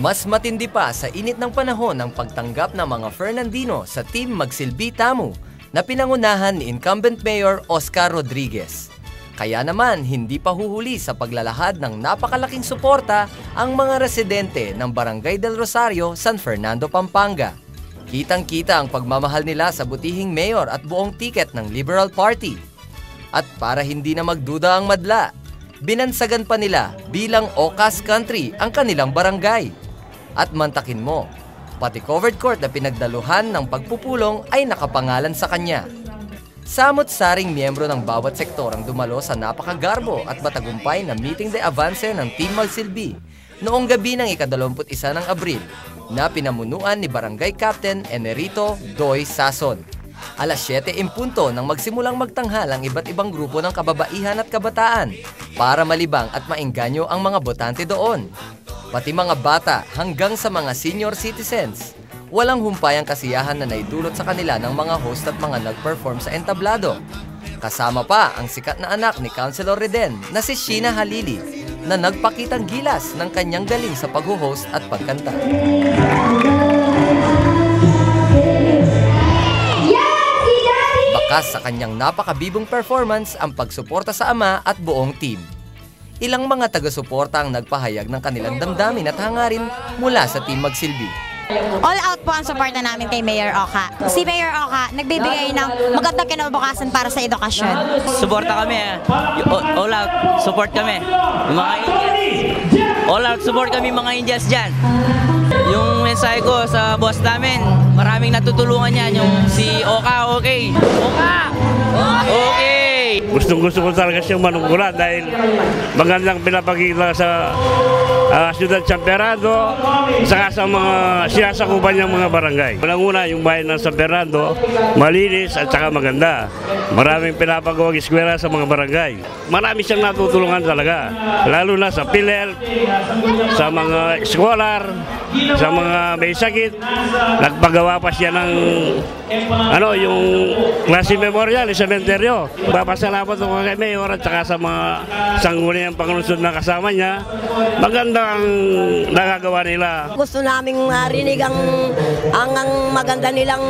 Mas matindi pa sa init ng panahon ng pagtanggap ng mga Fernandino sa Team Magsilbi Tamu na pinangunahan ni incumbent Mayor Oscar Rodriguez. Kaya naman hindi pa huhuli sa paglalahad ng napakalaking suporta ang mga residente ng Barangay del Rosario, San Fernando, Pampanga. Kitang-kita ang pagmamahal nila sa butihing mayor at buong tiket ng Liberal Party. At para hindi na magduda ang madla, binansagan pa nila bilang Ocas Country ang kanilang barangay. At mantakin mo, pati covered court na pinagdaluhan ng pagpupulong ay nakapangalan sa kanya. Samot-saring miyembro ng bawat sektor ang dumalo sa napakagarbo at matagumpay na meeting de avance ng Team Magsilbi noong gabi ng ika-21 ng Abril na pinamunuan ni Barangay Captain Enerito Doy Sason. Alas 7 in punto nang magsimulang magtanghal ang iba't ibang grupo ng kababaihan at kabataan para malibang at maengganyo ang mga botante doon. Pati mga bata hanggang sa mga senior citizens. Walang humpay ang kasiyahan na naidulot sa kanila ng mga host at mga nag-perform sa entablado. Kasama pa ang sikat na anak ni Councilor Reden na si Sheena Halili na nagpakitang gilas ng kanyang galing sa pag-host at pagkanta. Bakas sa kanyang napakabibong performance ang pagsuporta sa ama at buong team. Ilang mga taga-suporta ang nagpahayag ng kanilang damdamin at hangarin mula sa Team Magsilbi. All out po ang suporta namin kay Mayor Oca. Si Mayor Oca nagbibigay ng magandang kinabukasan para sa edukasyon. Suporta kami. All out support kami. Yung mga Angels. All out support kami mga Angels dyan. Yung mensahe ko sa boss namin, maraming natutulungan yan. Yung si Oca, okay. Oca! Okay! Gustong-gusto ko talaga siyang manungkulan dahil magandang pinapakita sa Ciudad San Fernando saka sa mga sinasakupan niyang mga barangay. Unang-una yung bayan ng San Fernando, malinis at saka maganda. Maraming pinapagawang eskwela sa mga barangay. Marami siyang natutulungan talaga, lalo na sa PhilHealth, sa mga scholar, sa mga may sakit. Nagpagawa pa siya ng yung klase memorial, sementeryo. Papasalamat ako kay Mayor at saka sa mga sangguniang pangulusod na kasama niya. Maganda ang nagagawa nila. Gusto naming marinig ang maganda nilang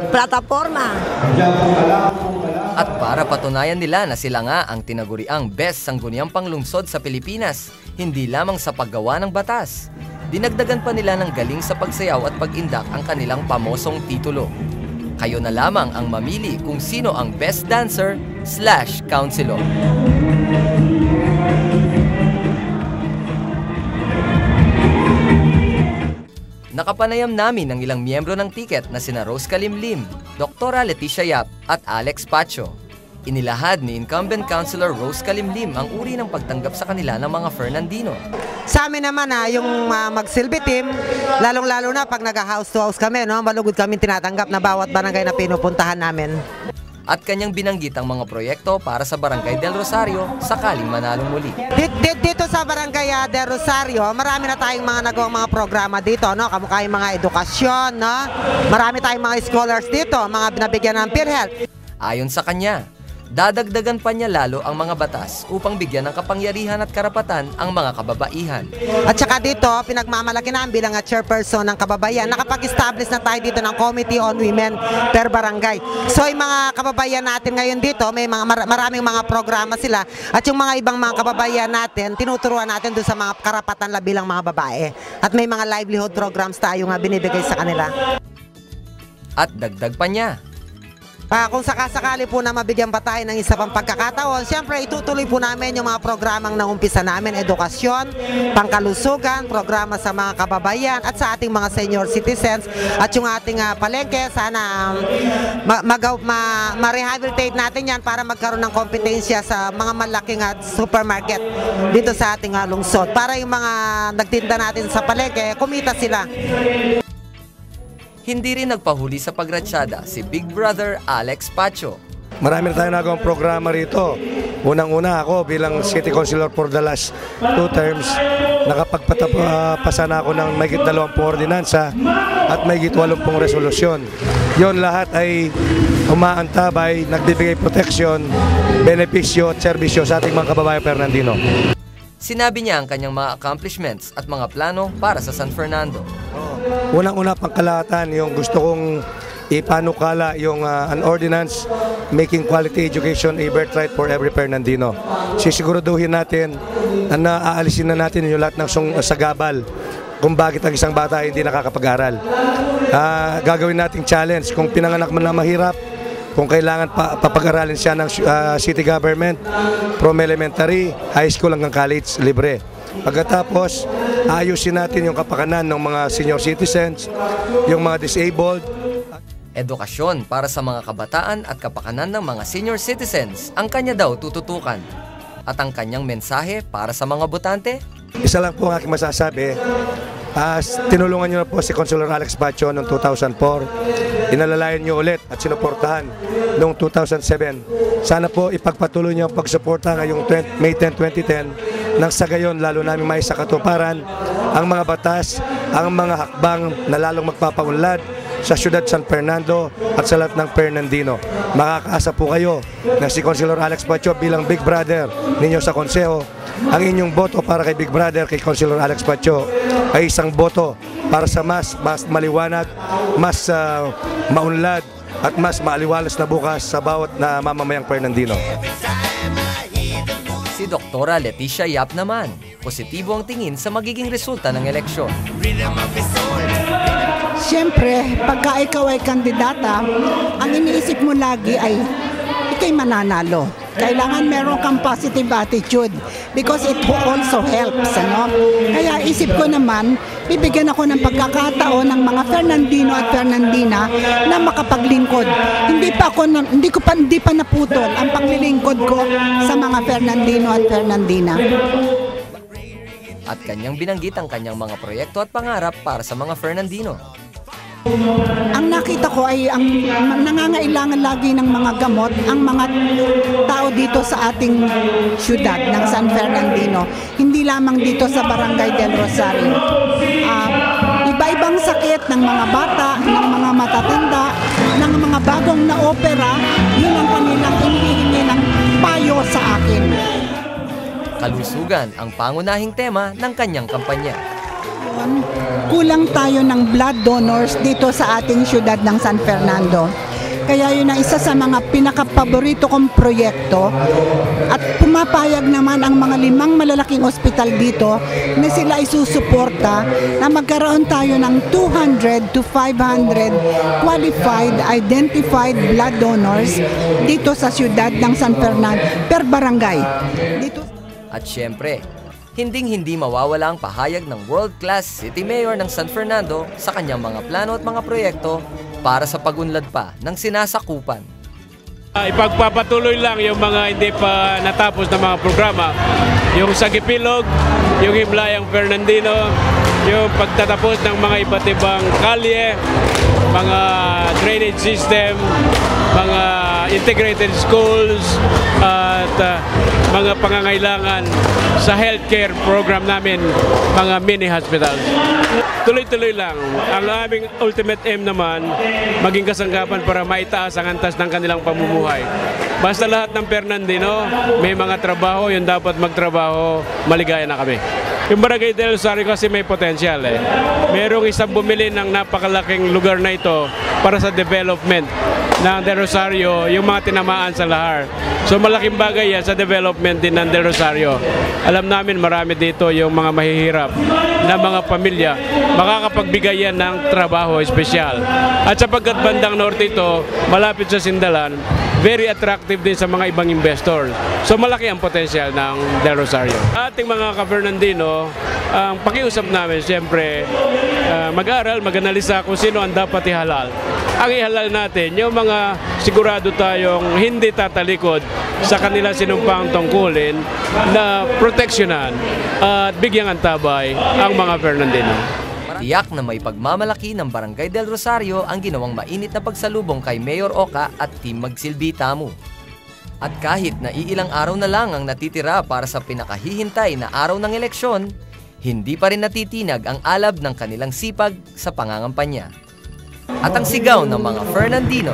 plataforma. At para patunayan nila na sila nga ang tinaguriang best sangguniang panglungsod sa Pilipinas, hindi lamang sa paggawa ng batas. Dinagdagan pa nila ng galing sa pagsayaw at pag-indak ang kanilang pamosong titulo. Kayo na lamang ang mamili kung sino ang best dancer/councilor. Nakapanayam namin ng ilang miyembro ng tiket na sina Rose Kalimlim, Dr. Leticia Yap at Alex Pacho. Inilahad ni incumbent Councilor Rose Kalimlim ang uri ng pagtanggap sa kanila ng mga Fernandino. Sa amin naman yung Magsilbi team, lalong-lalo na pag nag-house to house kami, malugod kami tinatanggap na bawat barangay na pinupuntahan namin. At kanyang binanggit ang mga proyekto para sa Barangay del Rosario sakaling manalong muli. Dito sa Barangay del Rosario, marami na tayong mga nagawang mga programa dito, kamukha yung mga edukasyon, marami tayong mga scholars dito, mga binabigyan ng PhilHealth. Ayon sa kanya, dadagdagan pa niya lalo ang mga batas upang bigyan ng kapangyarihan at karapatan ang mga kababaihan. At saka dito, pinagmamalaki namin bilang chairperson ng kababayan, nakapag-establish na tayo dito ng Committee on Women per Barangay. So yung mga kababayan natin ngayon dito, may maraming mga programa sila at yung mga ibang mga kababayan natin, tinuturuan natin doon sa mga karapatan bilang mga babae. At may mga livelihood programs tayo nga binibigay sa kanila. At dagdag pa niya, kung sakasakali po na mabigyan pa tayo ng isa pang pagkakataon, siyempre itutuloy po namin yung mga programang naumpisa namin, edukasyon, pangkalusugan, programa sa mga kababayan at sa ating mga senior citizens at yung ating palengke, sana ma-rehabilitate natin yan para magkaroon ng kompetensya sa mga malaking supermarket dito sa ating lungsod. Para yung mga nagtinda natin sa palengke, kumita sila. Hindi rin nagpahuli sa pagratsyada si Big Brother Alex Pacho. Marami na tayong nagawang programa rito. Unang-una ako bilang City Councilor for the last 2 terms, nakapagpasa na ako ng mahigit 20 ordinansa at mahigit 80 resolusyon. Yon lahat ay umaantabay, nagbibigay proteksyon, benepisyo at serbisyo sa ating mga kababayan Fernandino. Sinabi niya ang kanyang mga accomplishments at mga plano para sa San Fernando. Unang-una pang kalahatan, yung gusto kong ipanukala yung an ordinance making quality education a birthright for every Fernandino. Sisiguraduhin natin na aalisin na natin yung lahat ng sagabal kung bakit ang isang bata hindi nakakapag-aral. Gagawin nating challenge kung pinanganak man na mahirap, kung kailangan papag-aralin siya ng city government, from elementary, high school hanggang college, libre. Pagkatapos, ayusin natin yung kapakanan ng mga senior citizens, yung mga disabled. Edukasyon para sa mga kabataan at kapakanan ng mga senior citizens ang kanya daw tututukan. At ang kanyang mensahe para sa mga botante? Isa lang po ang aking masasabi. Tinulungan niyo na po si Consular Alex Bacho noong 2004. Inalalayan niyo ulit at sinuportahan noong 2007. Sana po ipagpatuloy niyo ang pagsuporta ngayong May 10, 2010 nang sa gayon lalo namin may sa katuparan ang mga batas, ang mga hakbang na lalong magpapaunlad sa siyudad San Fernando at sa lahat ng Fernandino. Makakaasa po kayo na si Consular Alex Bacho bilang Big Brother ninyo sa konseho. Ang inyong boto para kay Big Brother, kay Consular Alex Bacho, ay isang boto para sa mas maliwanag, mas maunlad at mas maaliwalas na bukas sa bawat na mamamayang Fernandino. Si Dr. Leticia Yap naman, positibo ang tingin sa magiging resulta ng eleksyon. Siyempre, pagka ikaw ay kandidata, ang iniisip mo lagi ay ikay mananalo. Kailangan meron kang positive attitude because it also helps. Kaya isip ko naman, bibigyan ako ng pagkakataon ng mga Fernandino at Fernandina na makapaglingkod. Hindi pa naputol ang paglilingkod ko sa mga Fernandino at Fernandina. At kanyang binanggit ang kanyang mga proyekto at pangarap para sa mga Fernandino. Ang nakita ko ay ang nangangailangan lagi ng mga gamot ang mga tao dito sa ating syudad ng San Fernandino. Hindi lamang dito sa Barangay del Rosario. Iba-ibang sakit ng mga bata, ng mga matatanda, ng mga bagong na opera, yun ang kanilang hinihingi ng payo sa akin. Kalusugan ang pangunahing tema ng kanyang kampanya. Kulang tayo ng blood donors dito sa ating syudad ng San Fernando. Kaya yun ang isa sa mga pinakapaborito kong proyekto at pumapayag naman ang mga 5 malalaking ospital dito na sila isusuporta na magkaroon tayo ng 200 to 500 qualified, identified blood donors dito sa syudad ng San Fernando per barangay. Dito. At syempre, hinding-hindi mawawala ang pahayag ng world-class City Mayor ng San Fernando sa kanyang mga plano at mga proyekto para sa pag-unlad pa ng sinasakupan. Ipagpapatuloy lang yung mga hindi pa natapos na mga programa. Yung Sagipilog, yung Himlayang Fernandino, yung pagtatapos ng mga iba't ibang kalye, mga drainage system, mga integrated schools, at mga pangangailangan sa healthcare program namin, mga mini hospitals. Tuloy-tuloy lang. Ang aming ultimate aim naman, maging kasangkapan para maitaas ang antas ng kanilang pamumuhay. Basta lahat ng Fernandino, may mga trabaho, yung dapat magtrabaho, maligaya na kami. Yung Barangay del Rosario kasi may potensyal eh. Merong isang bumili ng napakalaking lugar na ito para sa development ng Del Rosario, yung mga tinamaan sa lahar. So malaking bagay yan sa development din ng Del Rosario. Alam namin marami dito yung mga mahihirap na mga pamilya, makakapagbigay yan ng trabaho espesyal. At sapagkat bandang norte ito, malapit sa Sindalan, very attractive din sa mga ibang investors. So malaki ang potensyal ng Del Rosario. Ating mga ka-Fernandino, ang pakiusap namin, siyempre, mag-aral, mag-analisa kung sino ang dapat ihalal. Ang ihalal natin, yung mga sigurado tayong hindi tatalikod sa kanila sinumpang tungkulin na proteksyonan at bigyang antabay ang mga Fernandino. Tiyak na may pagmamalaki ng Barangay del Rosario ang ginawang mainit na pagsalubong kay Mayor Oca at Team Magsilbi Tamu. At kahit na iilang araw na lang ang natitira para sa pinakahihintay na araw ng eleksyon, hindi pa rin natitinag ang alab ng kanilang sipag sa pangangampanya. At ang sigaw ng mga Fernandino,